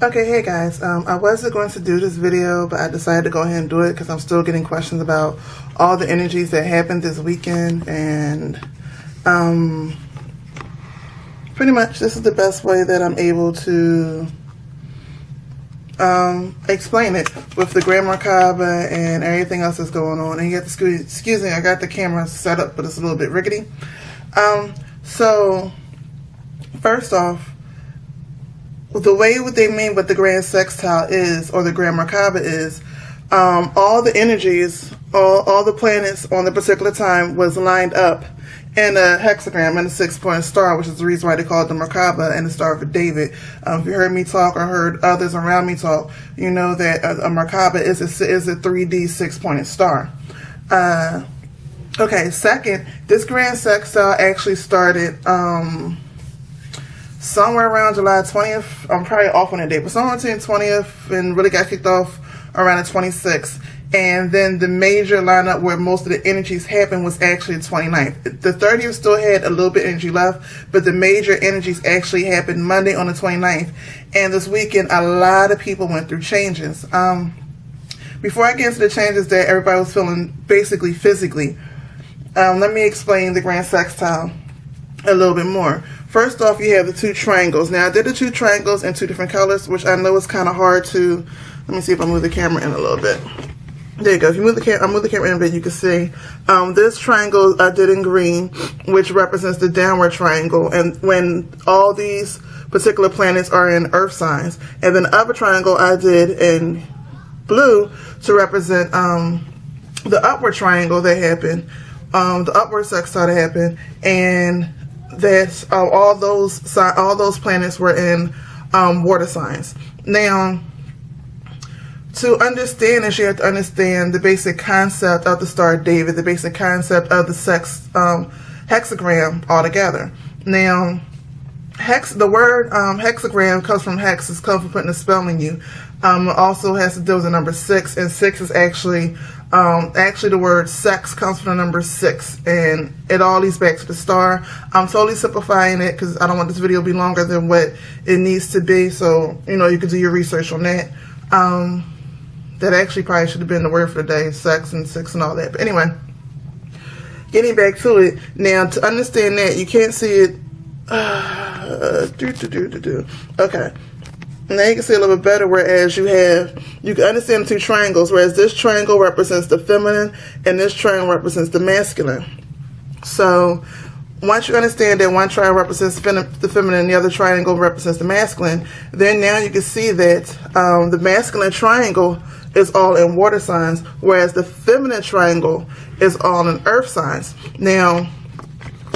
Okay, hey guys, I wasn't going to do this video, but I decided to go ahead and do it because I'm still getting questions about all the energies that happened this weekend, and pretty much this is the best way that I'm able to explain it with the Grand Macabre and everything else that's going on. And you have to excuse me, I got the camera set up, but it's a little bit rickety. So first off, the way what they mean what the Grand Sextile is, or the Grand Macabre is, all the energies, all the planets on the particular time was lined up in a hexagram, in a 6-point star, which is the reason why they call it the Macabre and the Star of David. If you heard me talk or heard others around me talk, you know that a Macabre is a 3D 6-pointed star. Okay, second, this Grand Sextile actually started somewhere around July 20th. I'm probably off on that date, but somewhere between 20th and really got kicked off around the 26th. And then the major lineup where most of the energies happened was actually the 29th. The 30th still had a little bit of energy left, but the major energies actually happened Monday on the 29th. And this weekend, a lot of people went through changes. Before I get into the changes that everybody was feeling basically physically, let me explain the Grand Sextile a little bit more. First off, you have the two triangles. Now, I did the two triangles in two different colors, which I know is kind of hard to... Let me see if I move the camera in a little bit. There you go. If you move the camera, I move the camera in a bit, you can see this triangle I did in green, which represents the downward triangle, and when all these particular planets are in Earth signs. And then the upper triangle I did in blue to represent the upward triangle that happened, the upward sextile that happened, and that all those planets were in water signs. Now, to understand this, you have to understand the basic concept of the Star of David, the basic concept of the hexagram altogether. Now, the word hexagram comes from hex, it comes from putting a spell in you. It also has to do with the number 6, and 6 is actually the word sex comes from the number 6, and it all leads back to the star. I'm totally simplifying it because I don't want this video to be longer than what it needs to be, so you can do your research on that. That actually probably should have been the word for the day, sex and 6 and all that. But anyway, getting back to it, now to understand that, you can't see it. Okay. Now you can see a little bit better, whereas you can understand the two triangles, whereas this triangle represents the feminine and this triangle represents the masculine. So once you understand that one triangle represents the feminine and the other triangle represents the masculine, then now you can see that the masculine triangle is all in water signs, whereas the feminine triangle is all in earth signs. Now,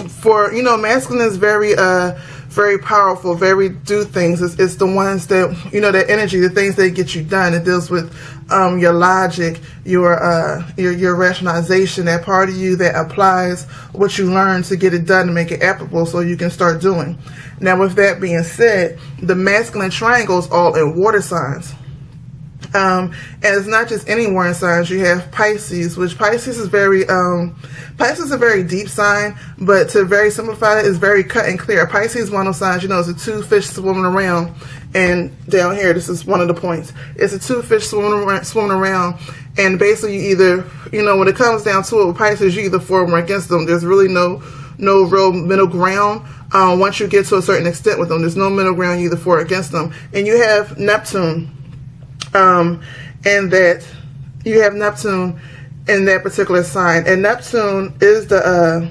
for masculine is very powerful, very do things. It's the ones that that energy, the things that get you done. It deals with your logic, your rationalization, that part of you that applies what you learn to get it done to make it applicable so you can start doing. Now, with that being said, the masculine triangle is all in water signs. And it's not just any water signs. You have Pisces, which Pisces is Pisces is a very deep sign, but to very simplify it, is very cut and clear. Pisces is one of those signs, it's a two fish swimming around, and down here, this is one of the points. It's a two fish swimming around, and basically you either, when it comes down to it with Pisces, you either for them or against them. There's really no real middle ground. Once you get to a certain extent with them, there's no middle ground, you either for or against them. And you have Neptune. And that you have Neptune in that particular sign, and Neptune is the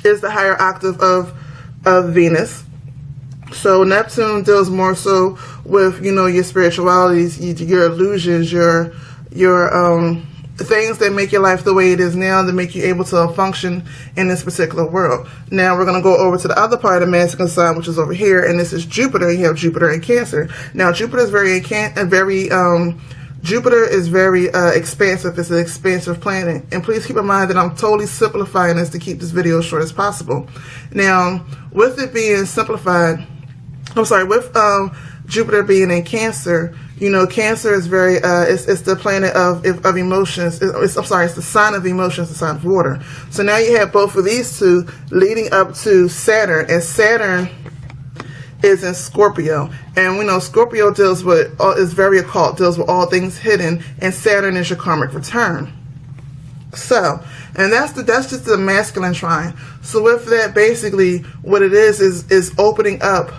higher octave of Venus. So Neptune deals more so with your spiritualities, your illusions, your things that make your life the way it is now, that make you able to function in this particular world. Now we're going to go over to the other part of the masculine sign, which is over here, and this is Jupiter. You have Jupiter in Cancer. Now Jupiter is very expansive. It's an expansive planet. And please keep in mind that I'm totally simplifying this to keep this video as short as possible. Now, with it being simplified, with Jupiter being in Cancer, Cancer is very, it's the planet of emotions. It's the sign of emotions, the sign of water. So now you have both of these two leading up to Saturn, and Saturn is in Scorpio. And we know Scorpio deals with, is very occult, deals with all things hidden, and Saturn is your karmic return. So, and that's just the masculine trine. So with that, basically what it is opening up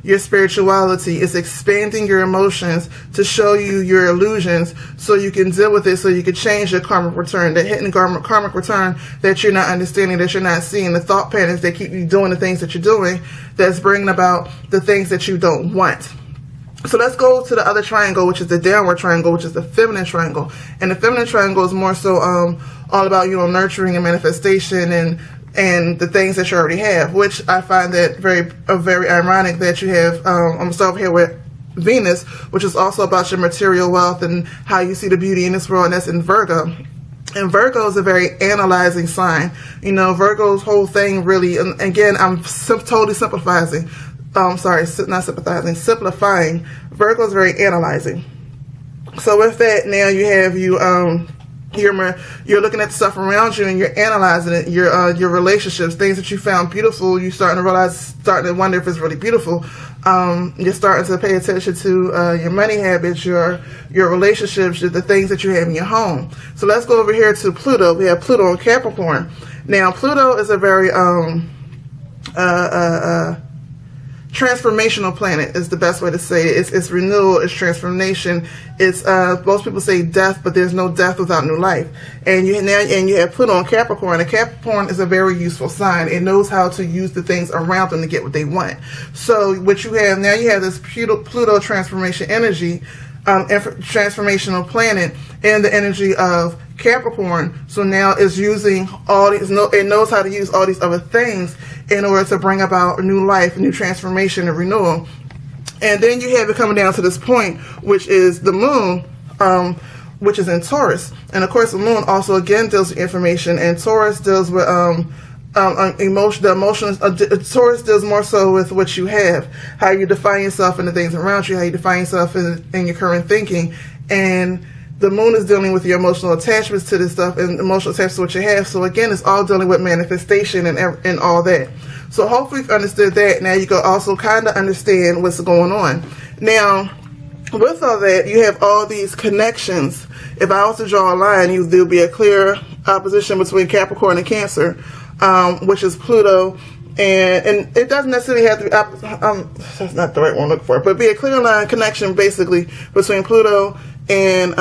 your spirituality. It's expanding your emotions to show you your illusions so you can deal with it, so you can change your karmic return, that hidden karmic return that you're not understanding, that you're not seeing, the thought patterns that keep you doing the things that you're doing, that's bringing about the things that you don't want. So let's go to the other triangle, which is the downward triangle, which is the feminine triangle. And the feminine triangle is more so all about, nurturing and manifestation and the things that you already have, which I find that very ironic that you have, I'm going to start over here with Venus, which is also about your material wealth and how you see the beauty in this world, and that's in Virgo. And Virgo is a very analyzing sign. Virgo's whole thing really, and again, I'm totally simplifying. Simplifying. Virgo is very analyzing. So with that, now you have you're looking at the stuff around you and you're analyzing it. Your relationships, things that you found beautiful, you're starting to wonder if it's really beautiful. You're starting to pay attention to your money habits, your relationships, the things that you have in your home. So let's go over here to Pluto. We have Pluto in Capricorn. Now Pluto is a very transformational planet is the best way to say it. It's renewal, it's transformation. It's most people say death, but there's no death without new life. And you have Pluto in Capricorn. And Capricorn is a very useful sign. It knows how to use the things around them to get what they want. So what you have now, you have this Pluto transformation energy, transformational planet, and the energy of Capricorn. So now it's using all these, it knows how to use all these other things in order to bring about a new life, a new transformation, and renewal. And then you have it coming down to this point, which is the moon, which is in Taurus. And of course the moon also again deals with information, and Taurus deals with emotions. Taurus deals more so with what you have, how you define yourself and the things around you, how you define yourself in your current thinking. And the moon is dealing with your emotional attachments to this stuff and emotional attachments to what you have. So again, it's all dealing with manifestation and all that. So hopefully you've understood that. Now you can also kind of understand what's going on. Now, with all that, you have all these connections. If I was to draw a line, there'll be a clear opposition between Capricorn and Cancer, which is Pluto. And it doesn't necessarily have to be that's not the right one to look for, but be a clear line connection basically between Pluto and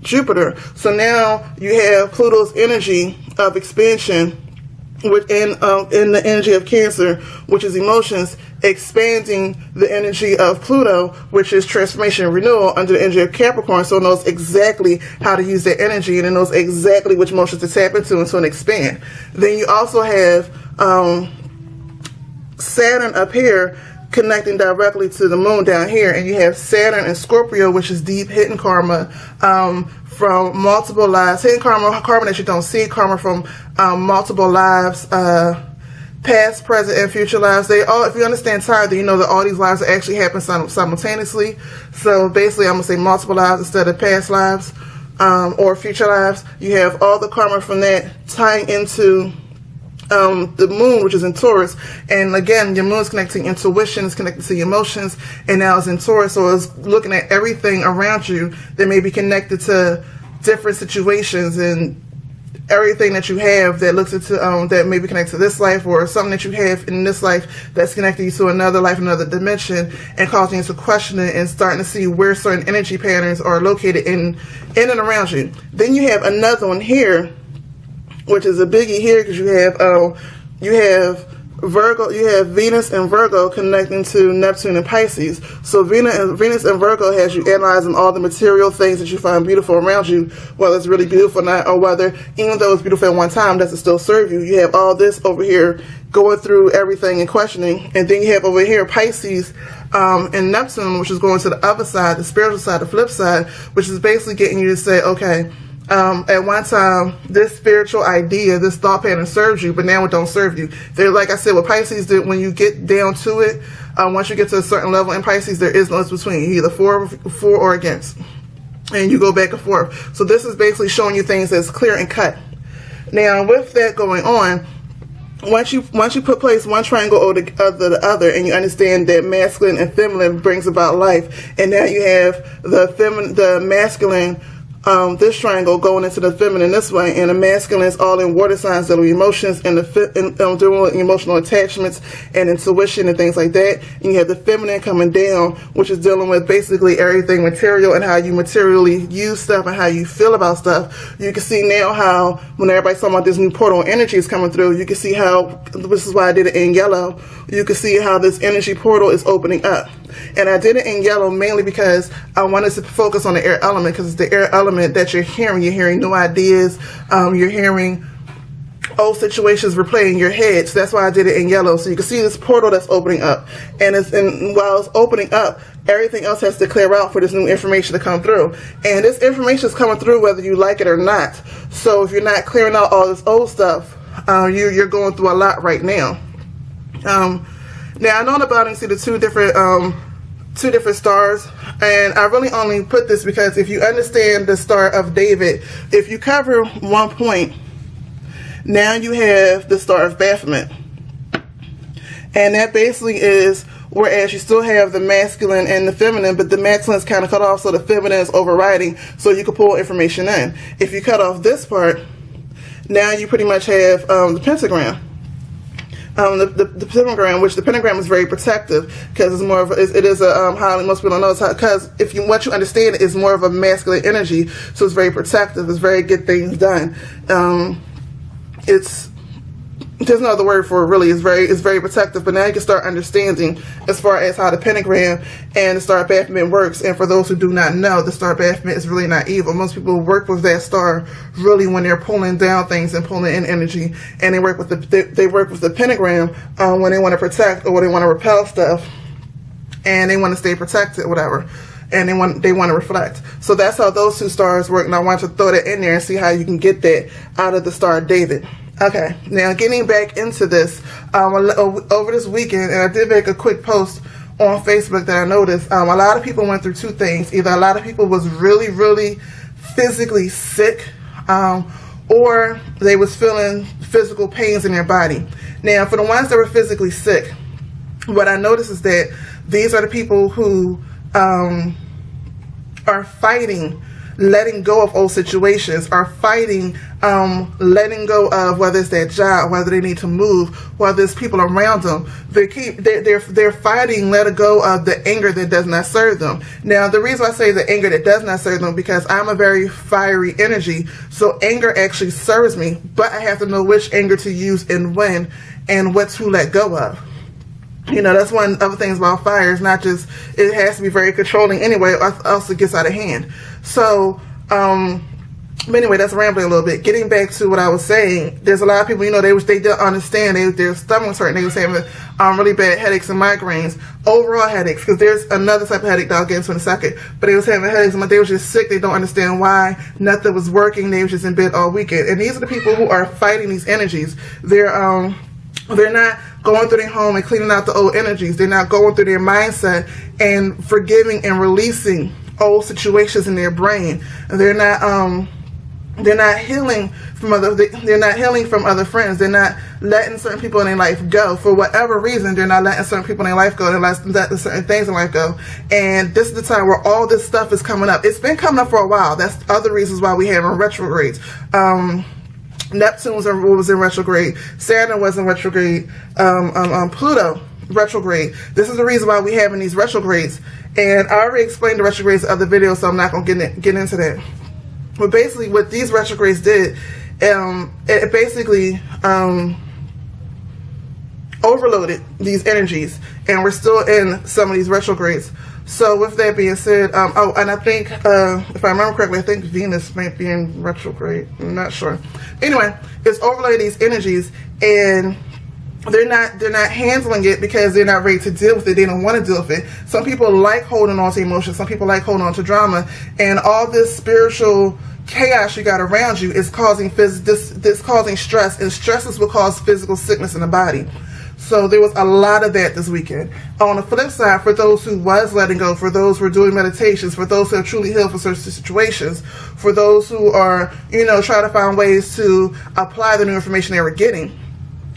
Jupiter. So now you have Pluto's energy of expansion within in the energy of Cancer, which is emotions, expanding the energy of Pluto, which is transformation and renewal, under the energy of Capricorn. So it knows exactly how to use that energy, and it knows exactly which emotions to tap into and to expand. Then you also have Saturn up here connecting directly to the moon down here, and you have Saturn and Scorpio, which is deep hidden karma from multiple lives, hidden karma that you don't see, karma from multiple lives, past, present, and future lives. If you understand time, then you know that all these lives actually happen simultaneously. So basically, I'm gonna say multiple lives instead of past lives or future lives. You have all the karma from that tying into the moon, which is in Taurus. And again, your moon is connecting intuition, is connected to your emotions, and now it's in Taurus, so it's looking at everything around you that may be connected to different situations and everything that you have that looks into that may be connected to this life, or something that you have in this life that's connecting you to another life, another dimension, and causing you to question it and starting to see where certain energy patterns are located in and around you. Then you have another one here, which is a biggie here, because you have Virgo, you have Venus and Virgo connecting to Neptune and Pisces. So Venus and Virgo has you analyzing all the material things that you find beautiful around you, whether it's really beautiful or not, or whether, even though it's beautiful at one time, does it still serve you? You have all this over here going through everything and questioning. And then you have over here Pisces and Neptune, which is going to the other side, the spiritual side, the flip side, which is basically getting you to say, okay, at one time, this spiritual idea, this thought pattern serves you, but now it don't serve you. They're, like I said, what Pisces did, when you get down to it, once you get to a certain level in Pisces, there is no in between. You're either for or against, and you go back and forth. So this is basically showing you things that's clear and cut. Now, with that going on, once you place one triangle over the other, and you understand that masculine and feminine brings about life, and now you have the masculine, this triangle going into the feminine this way, and the masculine is all in water signs, dealing with emotions, and dealing with emotional attachments and intuition and things like that. And you have the feminine coming down, which is dealing with basically everything material and how you materially use stuff and how you feel about stuff. You can see now how when everybody's talking about this new portal energy is coming through, you can see how, this is why I did it in yellow, you can see how this energy portal is opening up. And I did it in yellow mainly because I wanted to focus on the air element, because it's the air element that you're hearing. You're hearing new ideas. You're hearing old situations replay in your head. So that's why I did it in yellow. So you can see this portal that's opening up. And while it's opening up, everything else has to clear out for this new information to come through. And this information is coming through whether you like it or not. So if you're not clearing out all this old stuff, you're going through a lot right now. Now I know in the bottom you see the two different stars, and I really only put this because if you understand the Star of David, if you cover one point, now you have the Star of Baphomet, and that basically is, whereas you still have the masculine and the feminine, but the masculine is kind of cut off, so the feminine is overriding, so you can pull information in. If you cut off this part, now you pretty much have the pentagram. The pentagram, which the pentagram is very protective, because it's more of it is a highly, most people don't know, because what you understand is more of a masculine energy, so it's very protective. It's very get things done. There's no other word for it really. It's very protective. But now you can start understanding as far as how the pentagram and the Star of Baphomet works. And for those who do not know, the Star of Baphomet is really not evil. Most people work with that star really when they're pulling down things and pulling in energy. And they work with the pentagram when they want to protect or when they want to repel stuff, and they want to stay protected, whatever. And they want to reflect. So that's how those two stars work. And I want to throw that in there and see how you can get that out of the Star of David. Okay, now getting back into this, over this weekend, and I did make a quick post on Facebook that I noticed, a lot of people went through two things. Either a lot of people was really, really physically sick, or they was feeling physical pains in their body. Now, for the ones that were physically sick, what I noticed is that these are the people who are fighting letting go of old situations, are fighting letting go of whether it's that job, whether they need to move, whether it's people around them. They're fighting letting go of the anger that does not serve them. Now, the reason I say the anger that does not serve them, because I'm a very fiery energy, so anger actually serves me, but I have to know which anger to use and when, and what to let go of. You know, that's one of the other things about fire. It's not just, it has to be very controlling anyway, or else it gets out of hand. So, but anyway, that's rambling a little bit. Getting back to what I was saying, there's a lot of people, you know, they don't understand. Their stomachs hurt. They was having really bad headaches and migraines, overall headaches, because there's another type of headache that I'll get into in a second. But they was having headaches, and they was just sick. They don't understand why. Nothing was working. They was just in bed all weekend. And these are the people who are fighting these energies. They're not going through their home and cleaning out the old energies. They're not going through their mindset and forgiving and releasing old situations in their brain. They're not healing from other friends. They're not letting certain people in their life go. For whatever reason, they're not letting certain people in their life go. They're letting certain things in life go. And this is the time where all this stuff is coming up. It's been coming up for a while. That's other reasons why we have retrogrades. Neptune was in retrograde. Saturn was in retrograde. Pluto retrograde. This is the reason why we're having these retrogrades. And I already explained the retrogrades in other videos, so I'm not going to get into that. But basically, what these retrogrades did, it basically overloaded these energies, and we're still in some of these retrogrades. So with that being said, and I think, if I remember correctly, I think Venus might be in retrograde. I'm not sure. Anyway, it's overloaded these energies, and they're not handling it because they're not ready to deal with it. They don't want to deal with it. Some people like holding on to emotions. Some people like holding on to drama, and all this spiritual chaos you got around you is causing causing stress, and stresses will cause physical sickness in the body. So there was a lot of that this weekend. On the flip side, for those who was letting go, for those who are doing meditations, for those who are truly healed for certain situations, for those who are, trying to find ways to apply the new information they were getting,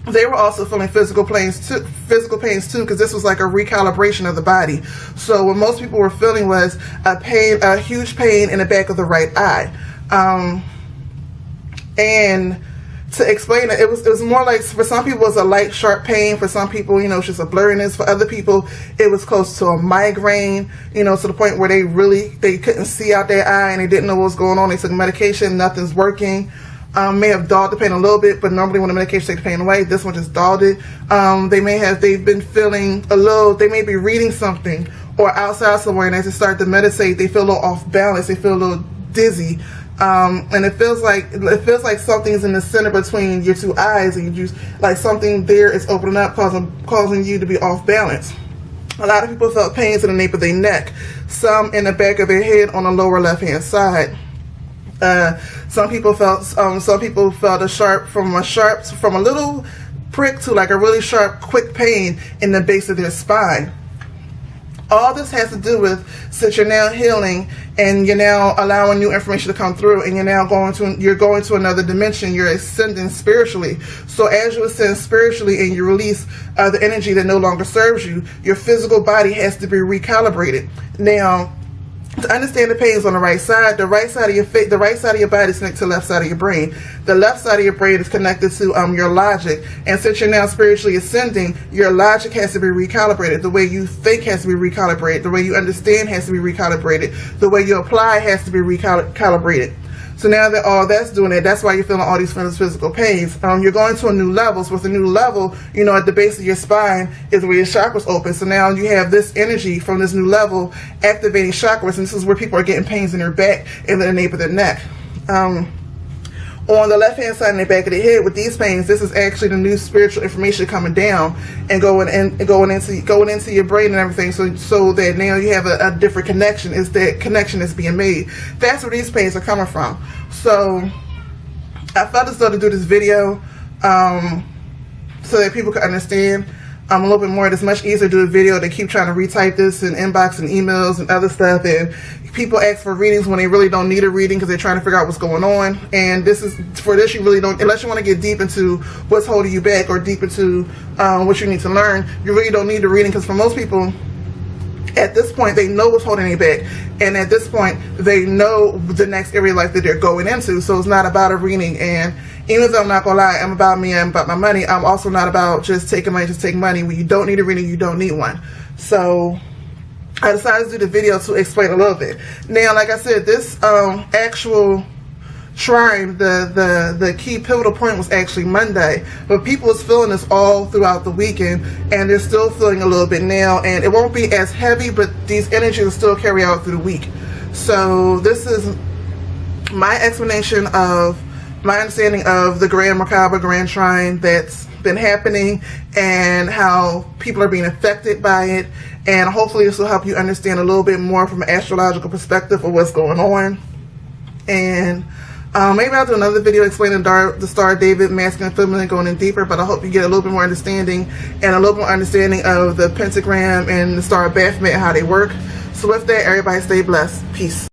they were also feeling physical pains too, because this was like a recalibration of the body. So what most people were feeling was a huge pain in the back of the right eye. And to explain it, it was more like, for some people it was a light sharp pain, for some people, you know, it's just a blurriness, for other people it was close to a migraine, you know, to the point where they couldn't see out their eye and they didn't know what was going on. They took medication, nothing's working. May have dulled the pain a little bit, but normally when the medication takes the pain away, this one just dulled it. They've been feeling a little, they may be reading something or outside somewhere, and as they start to meditate, they feel a little off balance, they feel a little dizzy. And it feels like something's in the center between your two eyes, and you just like something there is opening up, causing you to be off balance. A lot of people felt pains in the nape of their neck, some in the back of their head on the lower left hand side. Some people felt a from a little prick to like a really sharp, quick pain in the base of their spine. All this has to do with, since you're now healing and you're now allowing new information to come through, and you're now going to another dimension, you're ascending spiritually. So as you ascend spiritually and you release the energy that no longer serves you, your physical body has to be recalibrated. Now, to understand the pains on the right side of your body is connected to the left side of your brain. The left side of your brain is connected to your logic. And since you're now spiritually ascending, your logic has to be recalibrated. The way you think has to be recalibrated. The way you understand has to be recalibrated. The way you apply has to be recalibrated. So now that all that's doing it, that's why you're feeling all these physical pains. You're going to a new level. So with a new level, you know, at the base of your spine is where your chakras open. So now you have this energy from this new level activating chakras, and this is where people are getting pains in their back and the nape of their neck. On the left hand side and the back of the head with these pains, this is actually the new spiritual information coming down and going into your brain and everything, so that now you have a different connection. Is that connection is being made. That's where these pains are coming from. So I felt as though to do this video so that people could understand a little bit more. It's much easier to do a video than keep trying to retype this in inbox and emails and other stuff, and people ask for readings when they really don't need a reading because they're trying to figure out what's going on. And for this you really don't, unless you want to get deep into what's holding you back or deep into what you need to learn, you really don't need the reading, because for most people at this point they know what's holding you back, and at this point they know the next area of life that they're going into. So it's not about a reading. And even though I'm not gonna lie, I'm about me, I'm about my money, I'm also not about just taking money, just take money. When you don't need a reading, you don't need one. So I decided to do the video to explain a little bit. Now, like I said, this actual trine, the key pivotal point was actually Monday, but people was feeling this all throughout the weekend, and they're still feeling a little bit now, and it won't be as heavy, but these energies will still carry out through the week. So this is my explanation of my understanding of the Grand Macabre Grand Trine that's been happening and how people are being affected by it. And hopefully this will help you understand a little bit more from an astrological perspective of what's going on. And maybe I'll do another video explaining the Star of David, masculine and feminine, going in deeper, but I hope you get a little bit more understanding and a little more understanding of the pentagram and the Star of Baphomet, how they work. So with that, everybody stay blessed. Peace.